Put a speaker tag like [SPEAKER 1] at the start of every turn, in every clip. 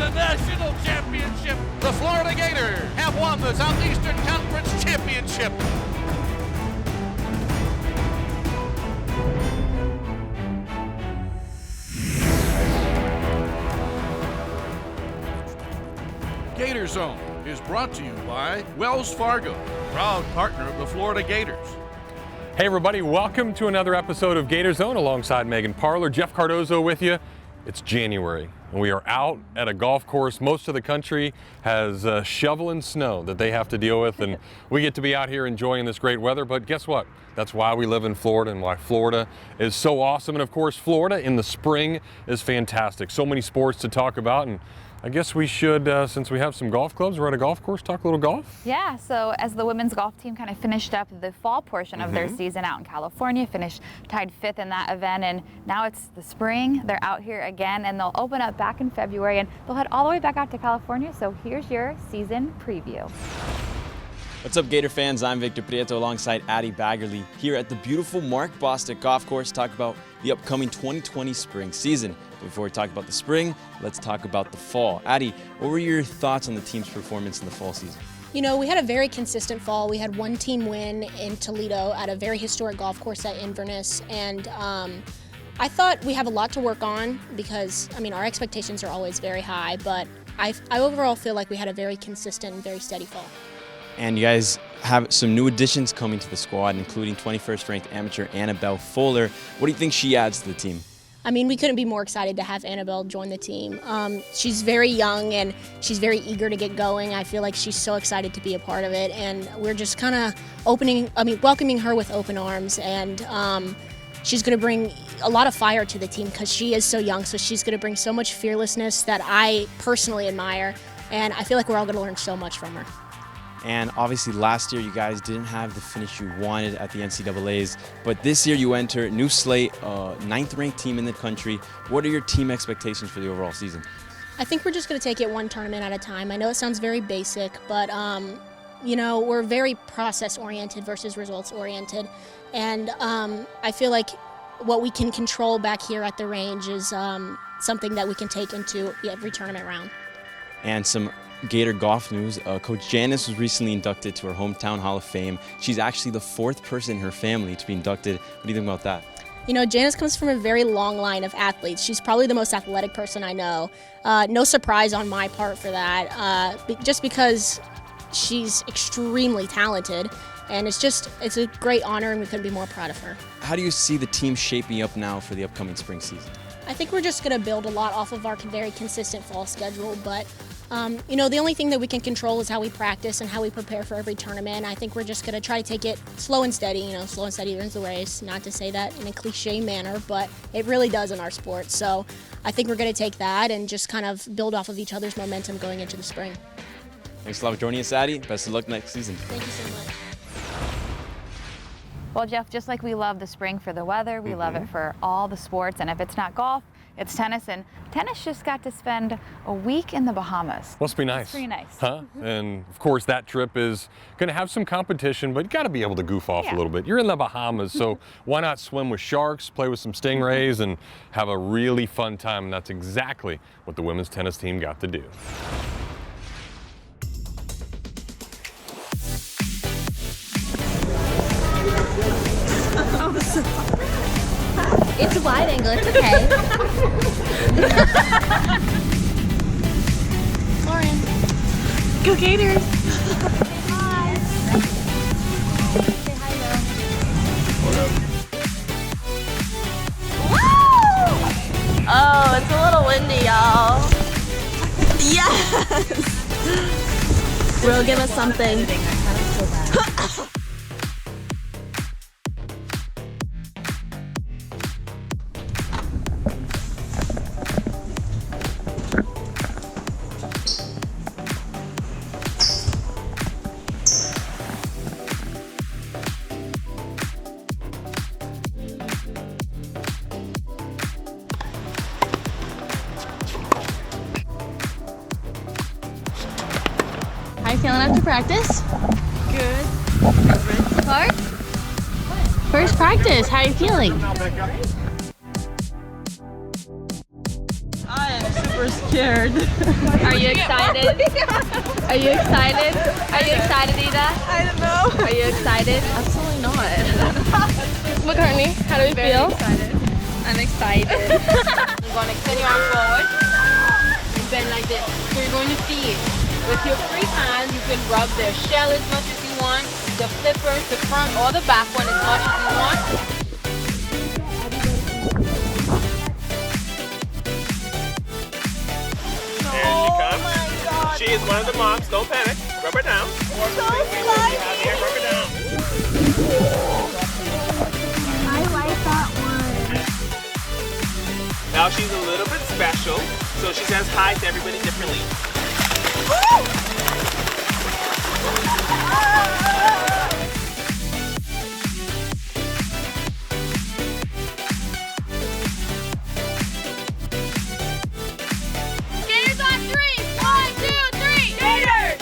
[SPEAKER 1] the national championship. The Florida Gators have won the Southeastern Conference Championship. GatorZone is brought to you by Wells Fargo, proud partner of the Florida Gators.
[SPEAKER 2] Hey everybody, welcome to another episode of GatorZone alongside Megan Parler. Jeff Cardozo with you. It's January and we are out at a golf course. Most of the country has shoveling snow that they have to deal with, and we get to be out here enjoying this great weather. But guess what? That's why we live in Florida and why Florida is so awesome. And of course, Florida in the spring is fantastic. So many sports to talk about, and I guess we should, since we have some golf clubs, we're at a golf course, talk a little golf?
[SPEAKER 3] Yeah, so as the women's golf team kind of finished up the fall portion of their season out in California, tied 5th in that event, and now it's the spring. They're out here again, and they'll open up back in February, and they'll head all the way back out to California, so here's your season preview.
[SPEAKER 4] What's up, Gator fans? I'm Victor Prieto alongside Addie Baggerly here at the beautiful Mark Bostic Golf Course to talk about the upcoming 2020 spring season. But before we talk about the spring, let's talk about the fall. Addie, what were your thoughts on the team's performance in the fall season?
[SPEAKER 5] You know, we had a very consistent fall. We had one team win in Toledo at a very historic golf course at Inverness, and I thought we have a lot to work on because, I mean, our expectations are always very high, but I overall feel like we had a very consistent and very steady fall.
[SPEAKER 4] And you guys have some new additions coming to the squad, including 21st ranked amateur Annabelle Fuller. What do you think she adds to the team?
[SPEAKER 5] I mean, we couldn't be more excited to have Annabelle join the team. She's very young and she's very eager to get going. I feel like she's so excited to be a part of it, and we're just kind of welcoming her with open arms, and she's going to bring a lot of fire to the team because she is so young, so she's going to bring so much fearlessness that I personally admire, and I feel like we're all going to learn so much from her.
[SPEAKER 4] And obviously last year you guys didn't have the finish you wanted at the NCAAs, but this year you enter new slate, 9th ranked team in the country. What are your team expectations for the overall season?
[SPEAKER 5] I think we're just going to take it one tournament at a time. I know it sounds very basic, but you know, we're very process oriented versus results oriented, and I feel like what we can control back here at the range is something that we can take into every tournament round.
[SPEAKER 4] And some Gator golf news, Coach Janice was recently inducted to her hometown Hall of Fame. She's actually the 4th person in her family to be inducted. What do you think about that?
[SPEAKER 5] You know, Janice comes from a very long line of athletes. She's probably the most athletic person I know. No surprise on my part for that, just because she's extremely talented, and it's a great honor, and we couldn't be more proud of her.
[SPEAKER 4] How do you see the team shaping up now for the upcoming spring season?
[SPEAKER 5] I think we're just going to build a lot off of our very consistent fall schedule, but you know, the only thing that we can control is how we practice and how we prepare for every tournament. I think we're just going to try to take it slow and steady. You know, slow and steady wins the race. Not to say that in a cliche manner, but it really does in our sport. So I think we're going to take that and just kind of build off of each other's momentum going into the spring.
[SPEAKER 4] Thanks a lot for joining us, Addie. Best of luck next season.
[SPEAKER 5] Thank you so much.
[SPEAKER 3] Well, Jeff, just like we love the spring for the weather, we love it for all the sports, and if it's not golf, it's tennis, and tennis just got to spend a week in the Bahamas.
[SPEAKER 2] Must be nice.
[SPEAKER 3] It's pretty nice.
[SPEAKER 2] Huh? And of course that trip is going to have some competition, but you got to be able to goof off a little bit. You're in the Bahamas, so why not swim with sharks, play with some stingrays, and have a really fun time, and that's exactly what the women's tennis team got to do.
[SPEAKER 6] It's a wide angle, it's okay. Lauren. Go Gators! Say hi. Say hi, Woo! Oh, it's a little windy, y'all. Yes! Will, give us something. How you feeling after practice? Good. Clark? First practice, how are you feeling?
[SPEAKER 7] I am super
[SPEAKER 6] super scared.
[SPEAKER 3] Are you excited? Are you excited? Are you excited, Ida?
[SPEAKER 6] I don't know.
[SPEAKER 3] Are you excited?
[SPEAKER 6] Absolutely not. McCartney, how do we feel?
[SPEAKER 3] Excited. I'm excited.
[SPEAKER 7] You're going to extend your arm forward and bend like this. So you're going to see it. With your free hand, you can rub the shell as much as you want, the flippers, the front or the back one as much as you want.
[SPEAKER 8] There she comes. She is one of the moms. Don't panic. Rub her down.
[SPEAKER 6] So slimy.
[SPEAKER 8] Rub her down.
[SPEAKER 6] I like that one.
[SPEAKER 8] Now she's a little bit special, so she says hi to everybody differently.
[SPEAKER 3] Gators on 3. 1, 2, 3. Gators!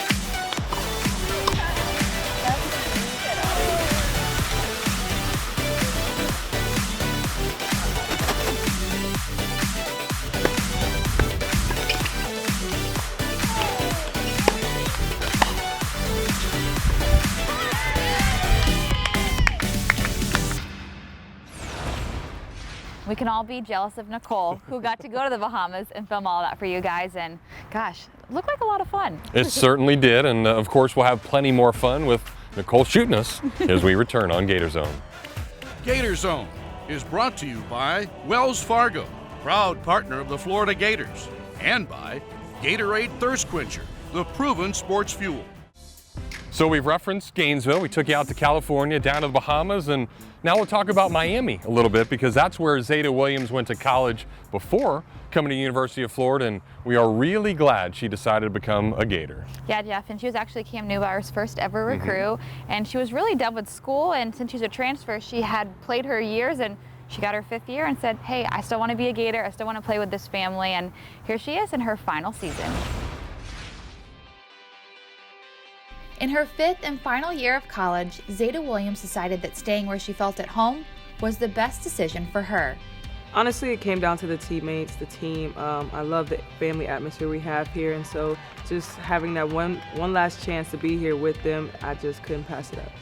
[SPEAKER 3] We can all be jealous of Nicole, who got to go to the Bahamas and film all that for you guys. And gosh, it looked like a lot of fun.
[SPEAKER 2] It certainly did, and of course we'll have plenty more fun with Nicole shooting us as we return on GatorZone.
[SPEAKER 1] GatorZone is brought to you by Wells Fargo, proud partner of the Florida Gators, and by Gatorade Thirst Quencher, the proven sports fuel.
[SPEAKER 2] So we've referenced Gainesville, we took you out to California, down to the Bahamas, and now we'll talk about Miami a little bit because that's where Zeta Williams went to college before coming to the University of Florida, and we are really glad she decided to become a Gator.
[SPEAKER 3] Yeah, Jeff, and she was actually Cam Newbauer's first ever recruit, and she was really done with school, and since she's a transfer, she had played her years, and she got her 5th year and said, hey, I still want to be a Gator, I still want to play with this family, and here she is in her final season. In her 5th and final year of college, Zeta Williams decided that staying where she felt at home was the best decision for her.
[SPEAKER 9] Honestly, it came down to the teammates, the team. I love the family atmosphere we have here, and so just having that one last chance to be here with them, I just couldn't pass it up.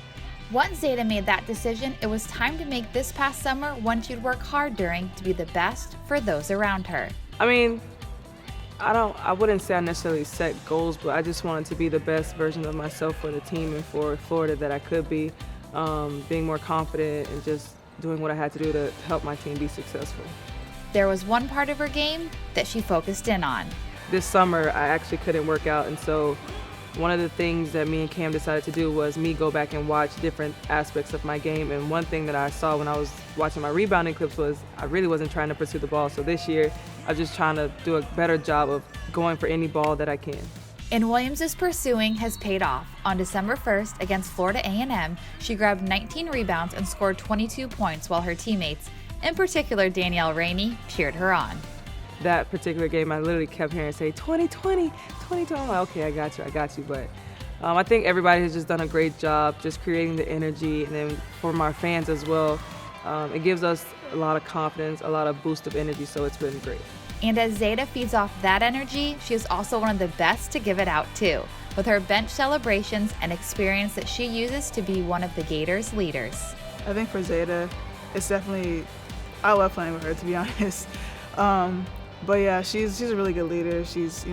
[SPEAKER 3] Once Zeta made that decision, it was time to make this past summer one she'd work hard during to be the best for those around her.
[SPEAKER 9] I mean, I wouldn't say I necessarily set goals, but I just wanted to be the best version of myself for the team and for Florida that I could be, being more confident and just doing what I had to do to help my team be successful.
[SPEAKER 3] There was one part of her game that she focused in on.
[SPEAKER 9] This summer, I actually couldn't work out, and so one of the things that me and Cam decided to do was me go back and watch different aspects of my game. And one thing that I saw when I was watching my rebounding clips was I really wasn't trying to pursue the ball. So this year, I'm just trying to do a better job of going for any ball that I can.
[SPEAKER 3] And Williams' pursuing has paid off. On December 1st against Florida A&M, she grabbed 19 rebounds and scored 22 points while her teammates, in particular Danielle Rainey, cheered her on.
[SPEAKER 9] That particular game, I literally kept hearing say, 2020, 2020. I'm like, okay, I got you. But I think everybody has just done a great job just creating the energy, and then from our fans as well. It gives us a lot of confidence, a lot of boost of energy, so it's been great.
[SPEAKER 3] And as Zeta feeds off that energy, she is also one of the best to give it out too, with her bench celebrations and experience that she uses to be one of the Gators' leaders.
[SPEAKER 10] I think for Zeta, it's definitely, I love playing with her, to be honest. But yeah, she's a really good leader. She's,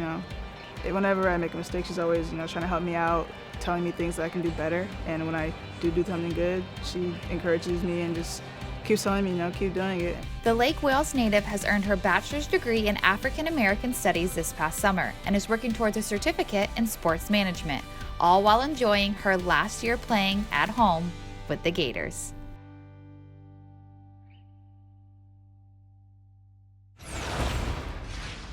[SPEAKER 10] whenever I make a mistake, she's always, trying to help me out, telling me things that I can do better. And when I do something good, she encourages me and just keeps telling me, keep doing it.
[SPEAKER 3] The Lake Wales native has earned her bachelor's degree in African American Studies this past summer and is working towards a certificate in sports management, all while enjoying her last year playing at home with the Gators.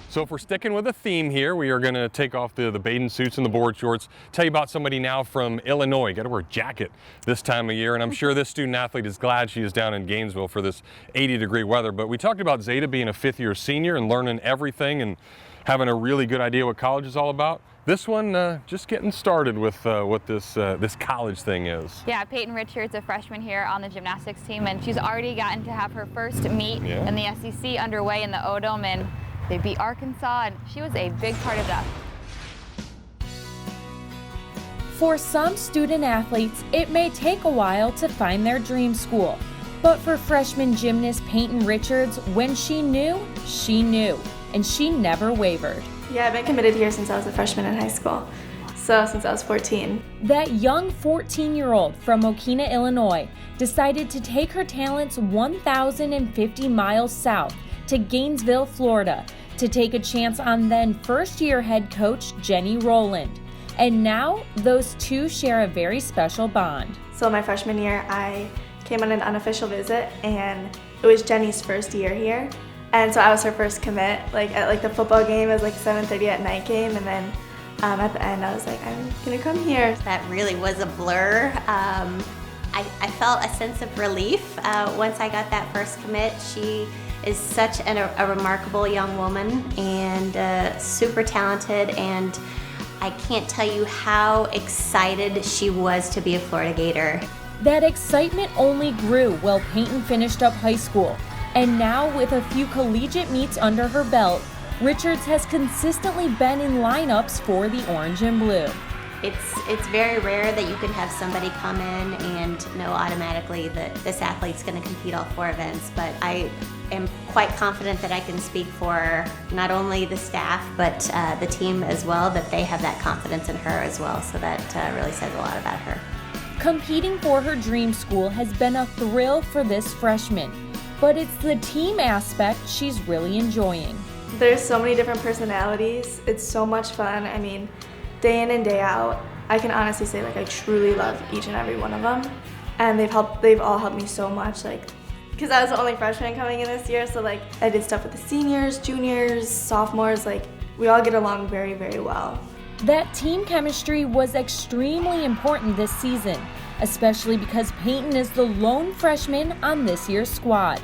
[SPEAKER 2] So if we're sticking with a theme here, we are going to take off the bathing suits and the board shorts, tell you about somebody now from Illinois. Got to wear a jacket this time of year, and I'm sure this student athlete is glad she is down in Gainesville for this 80-degree weather. But we talked about Zeta being a 5th-year senior and learning everything and having a really good idea what college is all about. This one, just getting started with what this college thing is.
[SPEAKER 3] Yeah, Peyton Richards, a freshman here on the gymnastics team, and she's already gotten to have her first meet in the SEC underway in the O-Dome, and They beat Arkansas, and she was a big part of that.
[SPEAKER 11] For some student athletes, it may take a while to find their dream school. But for freshman gymnast Peyton Richards, when she knew, and she never wavered.
[SPEAKER 12] Yeah, I've been committed here since I was a freshman in high school, so since I was 14.
[SPEAKER 11] That young 14-year-old from Mokina, Illinois, decided to take her talents 1,050 miles south to Gainesville, Florida, to take a chance on then first-year head coach Jenny Rowland. And now, those two share a very special bond.
[SPEAKER 12] So my freshman year, I came on an unofficial visit, and it was Jenny's first year here. And so I was her first commit, at the football game. It was 7:30 at night game, and then at the end I was like, I'm gonna come here.
[SPEAKER 13] That really was a blur. I felt a sense of relief once I got that first commit. She is such a remarkable young woman and super talented, and I can't tell you how excited she was to be a Florida Gator.
[SPEAKER 11] That excitement only grew while Peyton finished up high school. And now, with a few collegiate meets under her belt, Richards has consistently been in lineups for the Orange and Blue.
[SPEAKER 13] It's very rare that you can have somebody come in and know automatically that this athlete's going to compete all 4 events, but I am quite confident that I can speak for not only the staff but the team as well, that they have that confidence in her as well, so that really says a lot about her.
[SPEAKER 11] Competing for her dream school has been a thrill for this freshman, but it's the team aspect she's really enjoying.
[SPEAKER 12] There's so many different personalities. It's so much fun. I mean, day in and day out, I can honestly say I truly love each and every one of them, and they've all helped me so much. Because I was the only freshman coming in this year, so I did stuff with the seniors, juniors, sophomores. We all get along very, very well.
[SPEAKER 11] That team chemistry was extremely important this season, especially because Peyton is the lone freshman on this year's squad.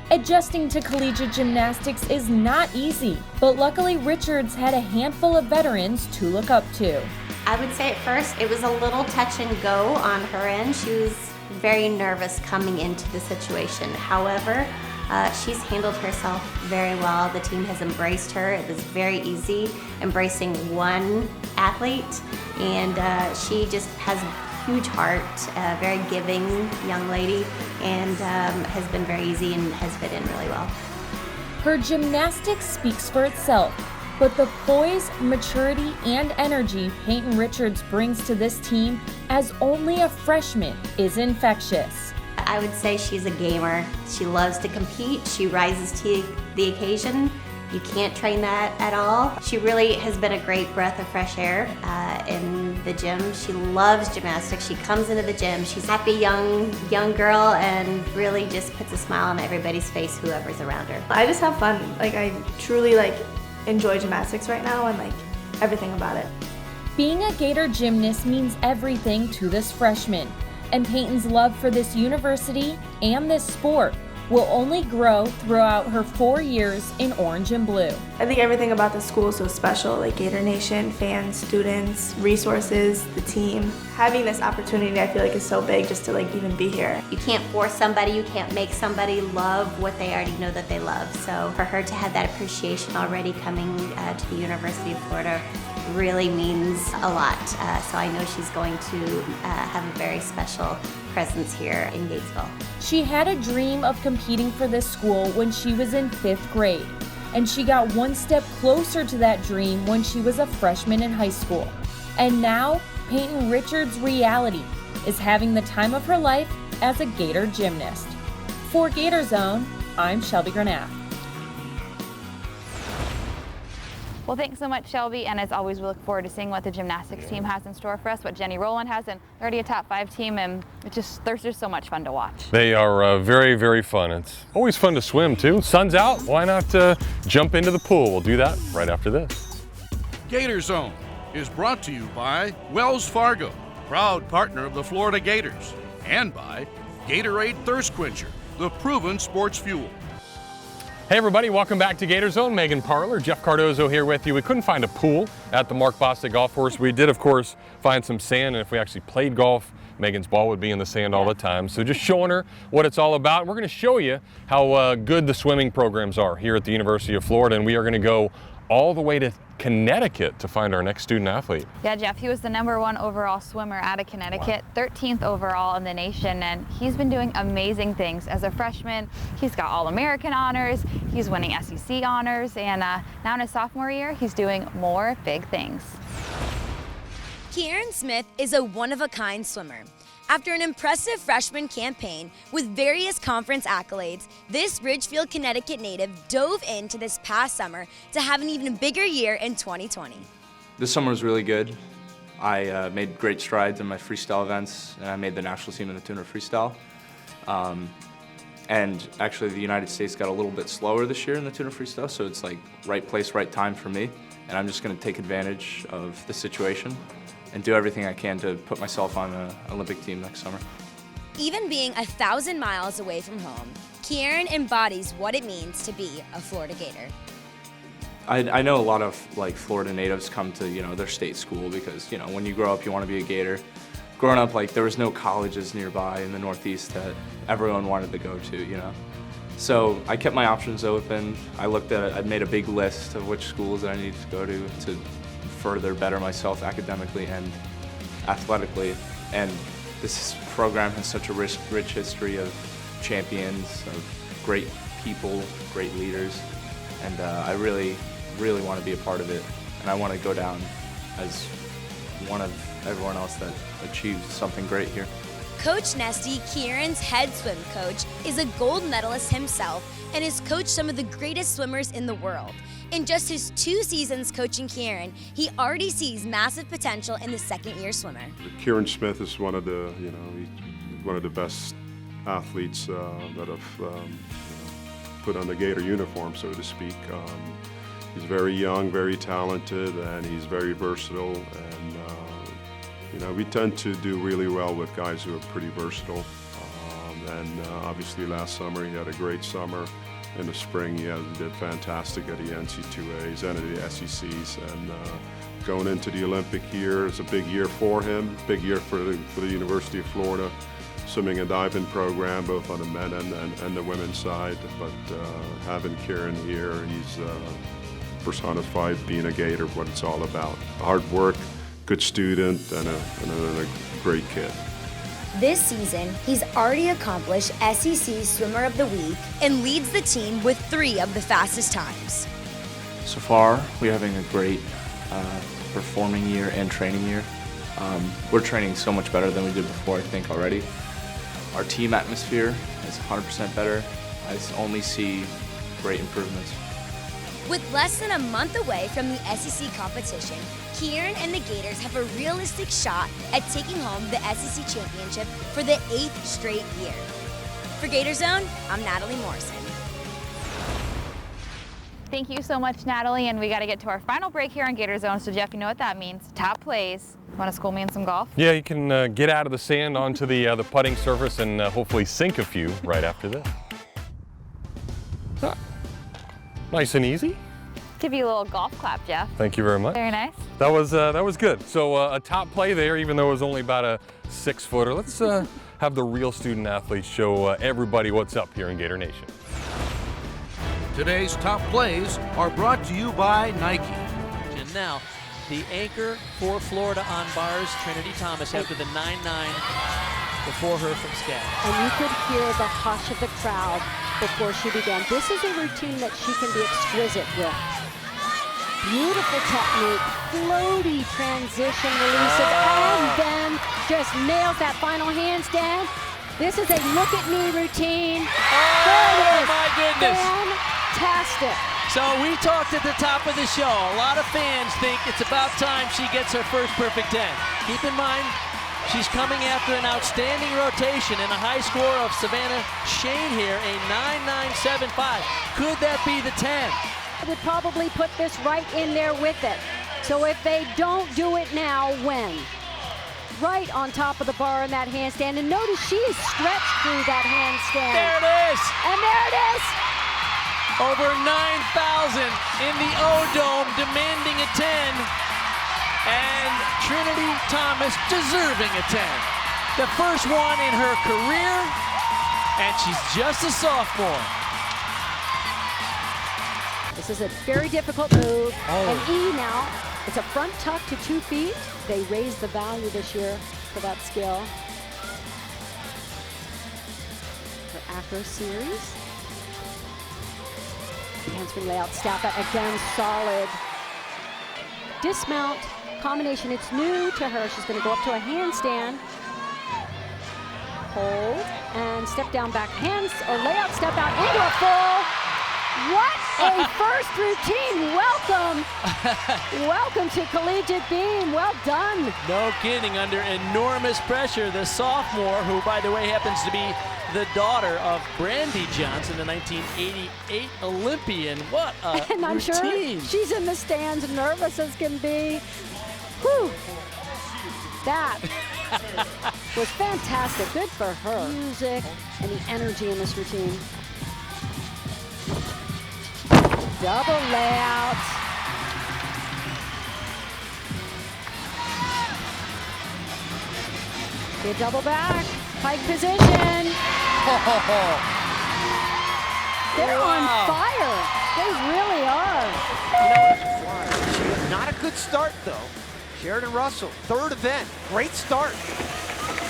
[SPEAKER 11] Adjusting to collegiate gymnastics is not easy, but luckily Richards had a handful of veterans to look up to.
[SPEAKER 13] I would say at first it was a little touch and go on her end. She was very nervous coming into the situation. However, she's handled herself very well. The team has embraced her. It was very easy embracing one athlete, and she just has huge heart, very giving young lady, and has been very easy and has fit in really well.
[SPEAKER 11] Her gymnastics speaks for itself, but the poise, maturity, and energy Peyton Richards brings to this team as only a freshman is infectious.
[SPEAKER 13] I would say she's a gamer. She loves to compete. She rises to the occasion. You can't train that at all. She really has been a great breath of fresh air in the gym. She loves gymnastics. She comes into the gym. She's a happy young girl and really just puts a smile on everybody's face, whoever's around her.
[SPEAKER 12] I just have fun. I truly enjoy gymnastics right now and everything about it.
[SPEAKER 11] Being a Gator gymnast means everything to this freshman, and Peyton's love for this university and this sport will only grow throughout her 4 years in Orange and Blue.
[SPEAKER 12] I think everything about the school is so special, Gator Nation, fans, students, resources, the team. Having this opportunity I feel is so big just to even be here.
[SPEAKER 13] You can't force somebody, you can't make somebody love what they already know that they love. So for her to have that appreciation already coming to the University of Florida really means a lot. So I know she's going to have a very special presence here in Gatesville.
[SPEAKER 11] She had a dream of competing for this school when she was in 5th grade, and she got one step closer to that dream when she was a freshman in high school. And now, Peyton Richards' reality is having the time of her life as a Gator gymnast. For GatorZone, I'm Shelby Granath.
[SPEAKER 3] Well, thanks so much, Shelby, and as always, we look forward to seeing what the gymnastics team has in store for us, what Jenny Rowland has, and they're already a top 5 team, and they're just so much fun to watch.
[SPEAKER 2] They are very, very fun. It's always fun to swim, too. Sun's out, why not jump into the pool? We'll do that right after this.
[SPEAKER 1] GatorZone is brought to you by Wells Fargo, proud partner of the Florida Gators, and by Gatorade Thirst Quencher, the proven sports fuel.
[SPEAKER 2] Hey everybody, welcome back to GatorZone. Megan Parler, Jeff Cardozo here with you. We couldn't find a pool at the Mark Bostic Golf Course. We did, of course, find some sand, and if we actually played golf, Megan's ball would be in the sand all the time. So just showing her what it's all about. We're going to show you how good the swimming programs are here at the University of Florida, and we are going to go all the way to Connecticut to find our next student athlete.
[SPEAKER 3] Yeah, Jeff, he was the #1 overall swimmer out of Connecticut, 13th overall in the nation, and he's been doing amazing things. As a freshman, he's got All-American honors, he's winning SEC honors, and now in his sophomore year, he's doing more big things.
[SPEAKER 14] Kieran Smith is a one-of-a-kind swimmer. After an impressive freshman campaign with various conference accolades, this Ridgefield, Connecticut native dove into this past summer to have an even bigger year in 2020.
[SPEAKER 15] This summer was really good. I made great strides in my freestyle events, and I made the national team in the 200 freestyle. And actually the United States got a little bit slower this year in the 200 freestyle, so it's like right place, right time for me. And I'm just gonna take advantage of the situation and do everything I can to put myself on an Olympic team next summer.
[SPEAKER 14] Even being 1,000 miles away from home, Kieran embodies what it means to be a Florida Gator.
[SPEAKER 15] I know a lot of like Florida natives come to their state school because when you grow up you want to be a Gator. Growing up, like there was no colleges nearby in the Northeast that everyone wanted to go to, So I kept my options open. I made a big list of which schools that I needed to go to further better myself academically and athletically. And this program has such a rich history of champions, of great people, great leaders, and I really, really want to be a part of it. And I want to go down as one of everyone else that achieved something great here.
[SPEAKER 14] Coach Nesty, Kieran's head swim coach, is a gold medalist himself and has coached some of the greatest swimmers in the world. In just his 2 seasons coaching Kieran, he already sees massive potential in the second-year swimmer.
[SPEAKER 16] Kieran Smith is one of the, one of the best athletes that have put on the Gator uniform, so to speak. He's very young, very talented, and he's very versatile. And we tend to do really well with guys who are pretty versatile. Obviously last summer he had a great summer. In the spring, he did fantastic at the NC2As and at the SECs, and going into the Olympic year is a big year for him, big year for the University of Florida swimming and diving program, both on the men and the women's side. But having Kieran here, he's personified being a Gator, what it's all about. Hard work, good student, and a great kid.
[SPEAKER 14] This season, he's already accomplished SEC Swimmer of the Week and leads the team with 3 of the fastest times.
[SPEAKER 15] So far, we're having a great performing year and training year. We're training so much better than we did before, I think, already. Our team atmosphere is 100% better. I only see great improvements.
[SPEAKER 14] With less than a month away from the SEC competition, Kieran and the Gators have a realistic shot at taking home the SEC championship for the 8th straight year. For GatorZone, I'm Natalie Morrison.
[SPEAKER 3] Thank you so much, Natalie, and we got to get to our final break here on GatorZone. So Jeff, you know what that means. Top plays. Want to school me in some golf?
[SPEAKER 2] Yeah, you can get out of the sand onto the putting surface and hopefully sink a few right after this. Nice and easy.
[SPEAKER 3] Give you a little golf clap, Jeff.
[SPEAKER 2] Thank you very much.
[SPEAKER 3] Very nice.
[SPEAKER 2] That was good. So a top play there, even though it was only about a 6-footer. Let's have the real student athletes show everybody what's up here in Gator Nation.
[SPEAKER 1] Today's top plays are brought to you by Nike.
[SPEAKER 17] And now, the anchor for Florida on bars, Trinity Thomas, after the 9-9 before her from Scott.
[SPEAKER 18] And you could hear the hush of the crowd before she began. This is a routine that she can be exquisite with. Beautiful technique, floaty transition releases, and then just nails that final handstand. This is a look at me routine.
[SPEAKER 17] Oh my goodness.
[SPEAKER 18] Fantastic.
[SPEAKER 17] So we talked at the top of the show. A lot of fans think it's about time she gets her first perfect 10. Keep in mind, she's coming after an outstanding rotation and a high score of Savannah Shane here, a 9.975. Could that be the 10?
[SPEAKER 18] I would probably put this right in there with it. So if they don't do it now, when? Right on top of the bar in that handstand. And notice she is stretched through that handstand.
[SPEAKER 17] There it is.
[SPEAKER 18] And there it is.
[SPEAKER 17] Over 9,000 in the O-Dome, demanding a 10. And Trinity Thomas deserving a 10. The first one in her career, and she's just a sophomore.
[SPEAKER 18] This is a very difficult move. And E now, it's a front tuck to 2 feet. They raised the value this year for that skill. Her acro series. Handspring layout, step out, again, solid. Dismount, combination, it's new to her. She's gonna go up to a handstand. Hold, and step down back, hands, or layout, step out into a full. What a first routine, welcome. Welcome to Collegiate Beam, well done.
[SPEAKER 17] No kidding, under enormous pressure, the sophomore, who by the way happens to be the daughter of Brandy Johnson, the 1988 Olympian. What a
[SPEAKER 18] And I'm
[SPEAKER 17] routine.
[SPEAKER 18] sure she's in the stands, nervous as can be. Whew. That was fantastic, good for her. Music and the energy in this routine. Double layout. Be a double back, pike position. They're on fire. They really are.
[SPEAKER 19] Not a good start though. Sheridan Russell, third event, great start.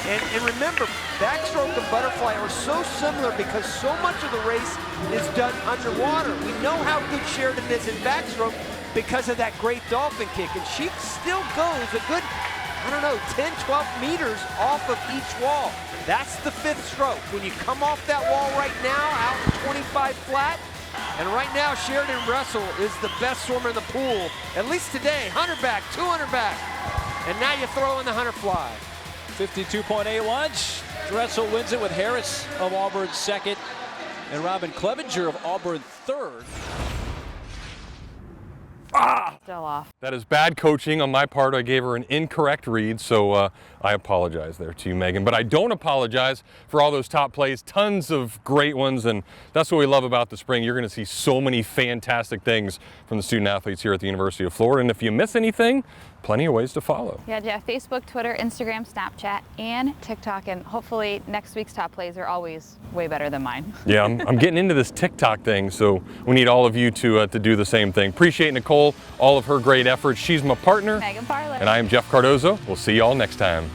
[SPEAKER 19] And remember, backstroke and butterfly are so similar because so much of the race is done underwater. We know how good Sheridan is in backstroke because of that great dolphin kick. And she still goes a good, I don't know, 10, 12 meters off of each wall. That's the 5th stroke. When you come off that wall right now, out in 25 flat, and right now Sheridan Russell is the best swimmer in the pool, at least today. 100 back, 200 back, and now you throw in the 100 fly.
[SPEAKER 17] 52.81. Dressel wins it with Harris of Auburn second and Robin Clevenger of Auburn third.
[SPEAKER 3] Still off.
[SPEAKER 2] That is bad coaching on my part. I gave her an incorrect read, so I apologize there to you, Megan. But I don't apologize for all those top plays, tons of great ones, and that's what we love about the spring. You're going to see so many fantastic things from the student athletes here at the University of Florida, and if you miss anything, plenty of ways to follow.
[SPEAKER 3] Yeah, Jeff, Facebook, Twitter, Instagram, Snapchat, and TikTok, and hopefully next week's top plays are always way better than mine.
[SPEAKER 2] Yeah, I'm getting into this TikTok thing, so we need all of you to do the same thing. Appreciate Nicole, all of her great efforts. She's my partner,
[SPEAKER 3] Megan Parler.
[SPEAKER 2] and I am Jeff Cardozo. We'll see you all next time.